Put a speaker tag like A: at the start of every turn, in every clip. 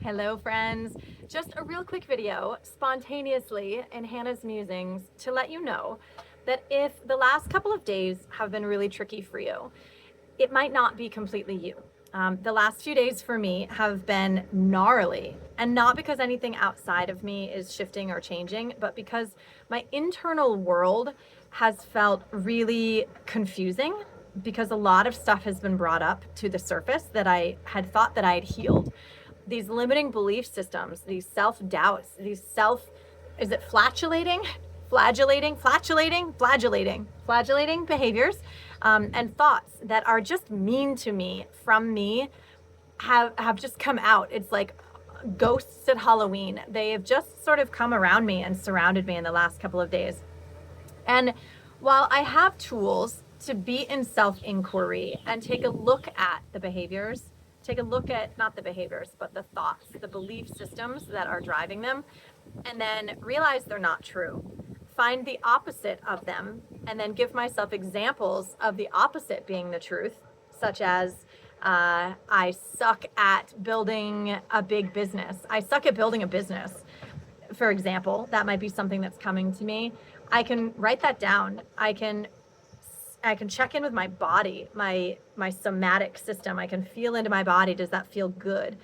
A: Hello friends, just a real quick video spontaneously in Hannah's musings to let you know that if the last couple of days have been really tricky for you, it might not be completely you. The last few days for me have been gnarly, and not because anything outside of me is shifting or changing, but because my internal world has felt really confusing because a lot of stuff has been brought up to the surface that I had thought that I had healed. These limiting belief systems, these self-doubts, is it flagellating behaviors and thoughts that are just mean to me from me have just come out. It's like ghosts at Halloween. They have just sort of come around me and surrounded me in the last couple of days. And while I have tools to be in self-inquiry and take a look at the behaviors, take a look at not the behaviors, but the thoughts, the belief systems that are driving them, and then realize they're not true. Find the opposite of them, and then give myself examples of the opposite being the truth, such as I suck at building a big business. I suck at building a business, for example. That might be something that's coming to me. I can write that down. I can check in with my body, my somatic system. I can feel into my body. Does that feel good?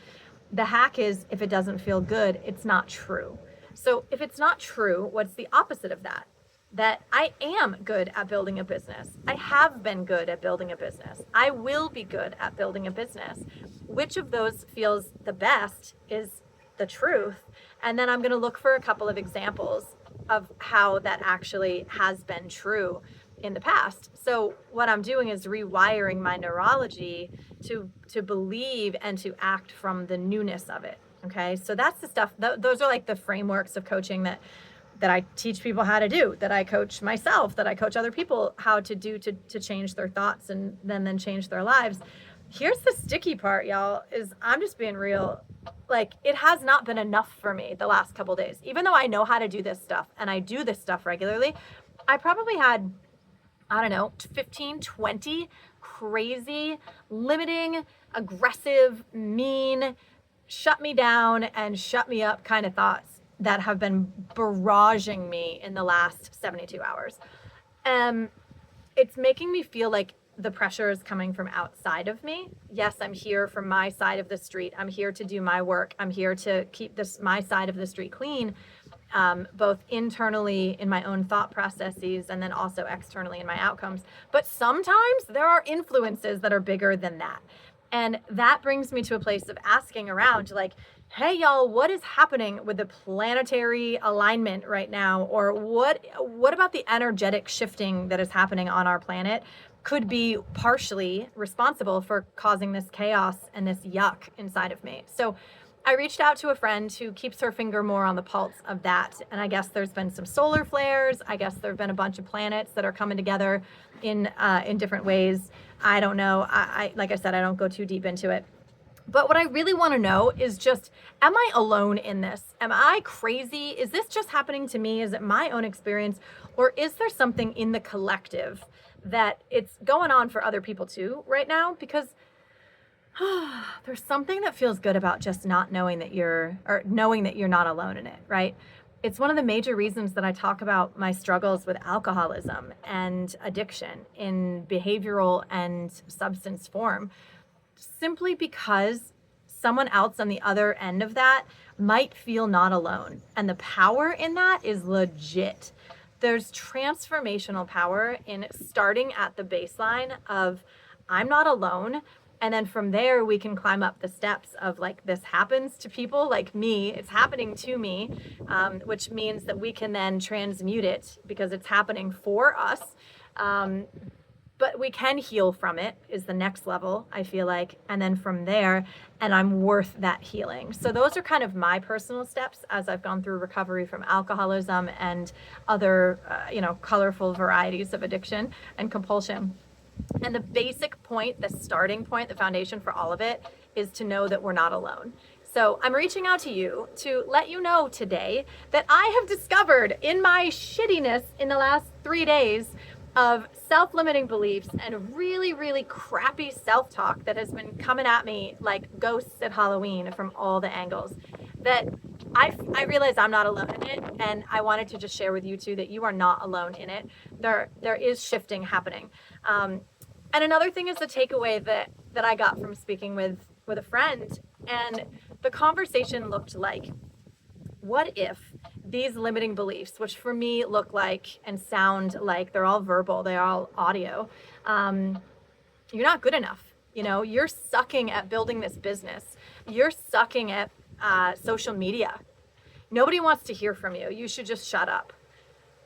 A: The hack is, if it doesn't feel good, it's not true. So if it's not true, what's the opposite of that? That I am good at building a business. I have been good at building a business. I will be good at building a business. Which of those feels the best is the truth. And then I'm going to look for a couple of examples of how that actually has been true in the past. So what I'm doing is rewiring my neurology to believe and to act from the newness of it. Okay, so that's the stuff. Those are like the frameworks of coaching that I teach people how to do, that I coach myself, that I coach other people how to do to change their thoughts and then change their lives. Here's the sticky part, y'all, is I'm just being real. Like, it has not been enough for me the last couple days. Even though I know how to do this stuff and I do this stuff regularly, I probably had, I don't know, 15, 20 crazy, limiting, aggressive, mean, shut me down and shut me up kind of thoughts that have been barraging me in the last 72 hours. It's making me feel like the pressure is coming from outside of me. Yes, I'm here from my side of the street. I'm here to do my work. I'm here to keep my side of the street clean, both internally in my own thought processes and then also externally in my outcomes. But sometimes there are influences that are bigger than that. And that brings me to a place of asking around, like, hey, y'all, what is happening with the planetary alignment right now? Or what about the energetic shifting that is happening on our planet could be partially responsible for causing this chaos and this yuck inside of me? So I reached out to a friend who keeps her finger more on the pulse of that. And I guess there's been some solar flares. I guess there have been a bunch of planets that are coming together in different ways. I don't know. I like I said, I don't go too deep into it. But what I really want to know is just, am I alone in this? Am I crazy? Is this just happening to me? Is it my own experience? Or is there something in the collective that it's going on for other people too right now? Because there's something that feels good about just not knowing that knowing that you're not alone in it, right? It's one of the major reasons that I talk about my struggles with alcoholism and addiction in behavioral and substance form, simply because someone else on the other end of that might feel not alone. And the power in that is legit. There's transformational power in starting at the baseline of I'm not alone. And then from there, we can climb up the steps of like, this happens to people like me, it's happening to me, which means that we can then transmute it because it's happening for us. But we can heal from it is the next level, I feel like. And then from there, and I'm worth that healing. So those are kind of my personal steps as I've gone through recovery from alcoholism and other, colorful varieties of addiction and compulsion. And the basic point, the starting point, the foundation for all of it is to know that we're not alone. So I'm reaching out to you to let you know today that I have discovered in my shittiness in the last 3 days of self-limiting beliefs and really, really crappy self-talk that has been coming at me like ghosts at Halloween from all the angles, that I realize I'm not alone in it, and I wanted to just share with you too that you are not alone in it. There is shifting happening. And another thing is the takeaway that I got from speaking with a friend, and the conversation looked like, what if these limiting beliefs, which for me look like and sound like they're all verbal, they're all audio, you're not good enough. You know, you're sucking at building this business. You're sucking at social media. Nobody wants to hear from you. You should just shut up.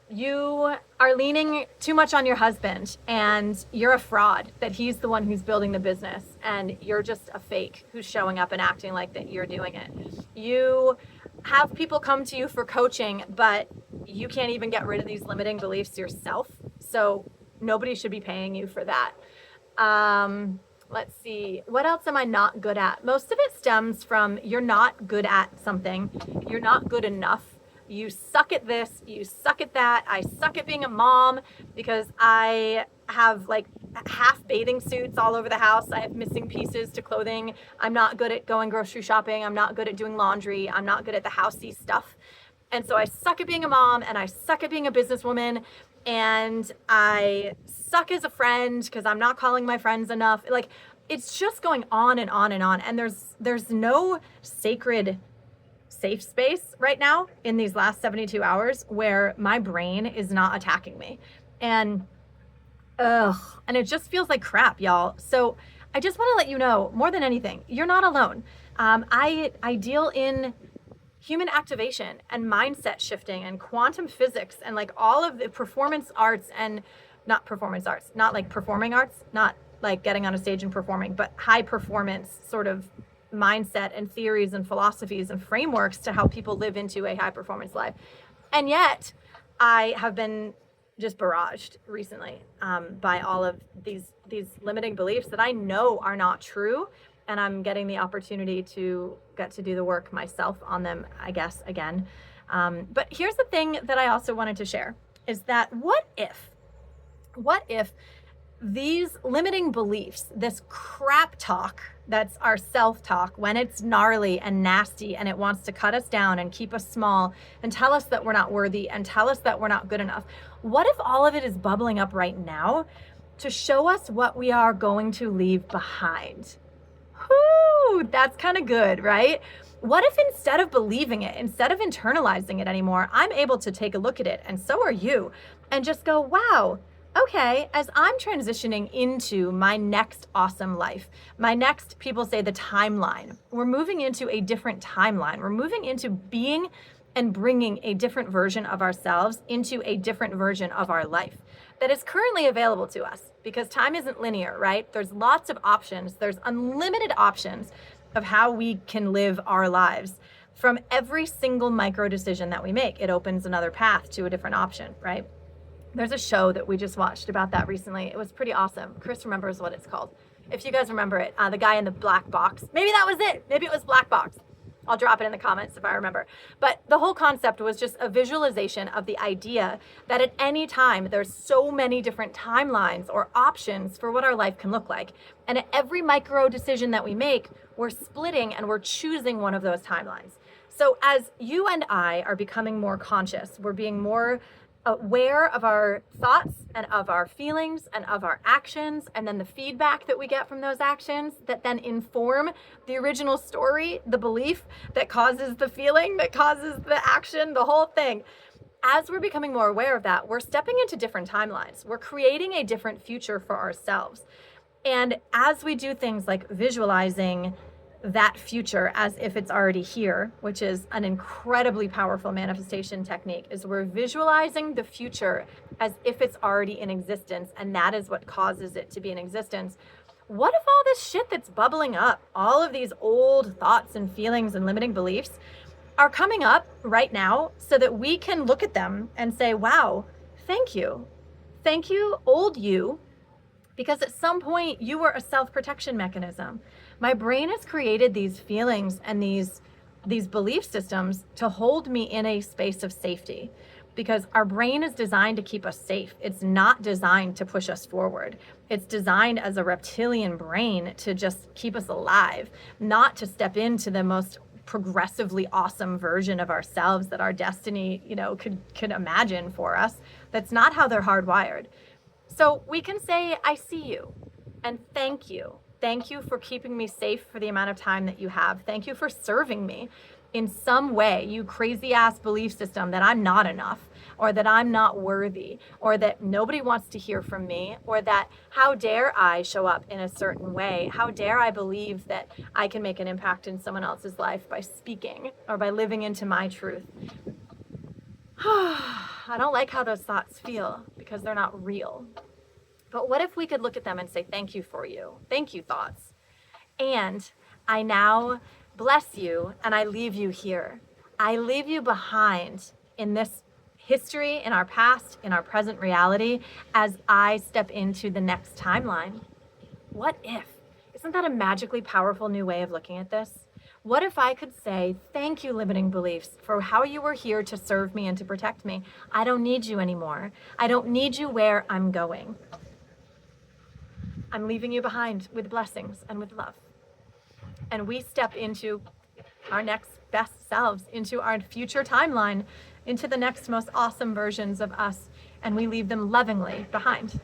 A: You are leaning too much on your husband and you're a fraud, that he's the one who's building the business and you're just a fake who's showing up and acting like that you're doing it. You have people come to you for coaching, but you can't even get rid of these limiting beliefs yourself. So nobody should be paying you for that. Let's see. What else am I not good at? Most of it stems from you're not good at something. You're not good enough. You suck at this. You suck at that. I suck at being a mom because I have like half bathing suits all over the house. I have missing pieces to clothing. I'm not good at going grocery shopping. I'm not good at doing laundry. I'm not good at the housey stuff. And so I suck at being a mom, and I suck at being a businesswoman, and I suck as a friend because I'm not calling my friends enough. Like, it's just going on and on and on. And there's no sacred safe space right now in these last 72 hours where my brain is not attacking me. And it just feels like crap, y'all. So I just want to let you know, more than anything, you're not alone. I deal in human activation and mindset shifting and quantum physics and like all of the performance arts, and not performance arts, not like performing arts, not like getting on a stage and performing, but high performance sort of mindset and theories and philosophies and frameworks to help people live into a high performance life. And yet I have been just barraged recently by all of these limiting beliefs that I know are not true. And I'm getting the opportunity to get to do the work myself on them, I guess, again. But here's the thing that I also wanted to share is that what if these limiting beliefs, this crap talk that's our self-talk, when it's gnarly and nasty and it wants to cut us down and keep us small and tell us that we're not worthy and tell us that we're not good enough, what if all of it is bubbling up right now to show us what we are going to leave behind? Whoo, that's kind of good, right? What if instead of believing it, instead of internalizing it anymore, I'm able to take a look at it, and so are you, and just go, wow, okay, as I'm transitioning into my next awesome life, my next, people say the timeline, we're moving into a different timeline. We're moving into being and bringing a different version of ourselves into a different version of our life that is currently available to us, because time isn't linear, right? There's lots of options. There's unlimited options of how we can live our lives. From every single micro decision that we make, it opens another path to a different option, right? There's a show that we just watched about that recently. It was pretty awesome. Chris remembers what it's called. If you guys remember it, the guy in the black box. Maybe that was it. Maybe it was Black Box. I'll drop it in the comments if I remember. But the whole concept was just a visualization of the idea that at any time, there's so many different timelines or options for what our life can look like. And at every micro decision that we make, we're splitting and we're choosing one of those timelines. So as you and I are becoming more conscious, we're being more aware of our thoughts and of our feelings and of our actions, and then the feedback that we get from those actions that then inform the original story, the belief that causes the feeling, that causes the action, the whole thing. As we're becoming more aware of that, we're stepping into different timelines. We're creating a different future for ourselves. And as we do things like visualizing that future as if it's already here, which is an incredibly powerful manifestation technique, is we're visualizing the future as if it's already in existence, and that is what causes it to be in existence. What if all this shit that's bubbling up, all of these old thoughts and feelings and limiting beliefs are coming up right now so that we can look at them and say, wow, thank you, old you, because at some point you were a self-protection mechanism. My brain has created these feelings and these belief systems to hold me in a space of safety. because our brain is designed to keep us safe. It's not designed to push us forward. It's designed as a reptilian brain to just keep us alive, not to step into the most progressively awesome version of ourselves that our destiny, could imagine for us. That's not how they're hardwired. So we can say, I see you, and thank you. Thank you for keeping me safe for the amount of time that you have. Thank you for serving me in some way, you crazy ass belief system that I'm not enough, or that I'm not worthy, or that nobody wants to hear from me, or that how dare I show up in a certain way? How dare I believe that I can make an impact in someone else's life by speaking or by living into my truth? I don't like how those thoughts feel because they're not real. But what if we could look at them and say, thank you for you. Thank you, thoughts. And I now bless you, and I leave you here. I leave you behind in this history, in our past, in our present reality, as I step into the next timeline. What if? Isn't that a magically powerful new way of looking at this? What if I could say, thank you, limiting beliefs, for how you were here to serve me and to protect me. I don't need you anymore. I don't need you where I'm going. I'm leaving you behind with blessings and with love. And we step into our next best selves, into our future timeline, into the next most awesome versions of us, and we leave them lovingly behind.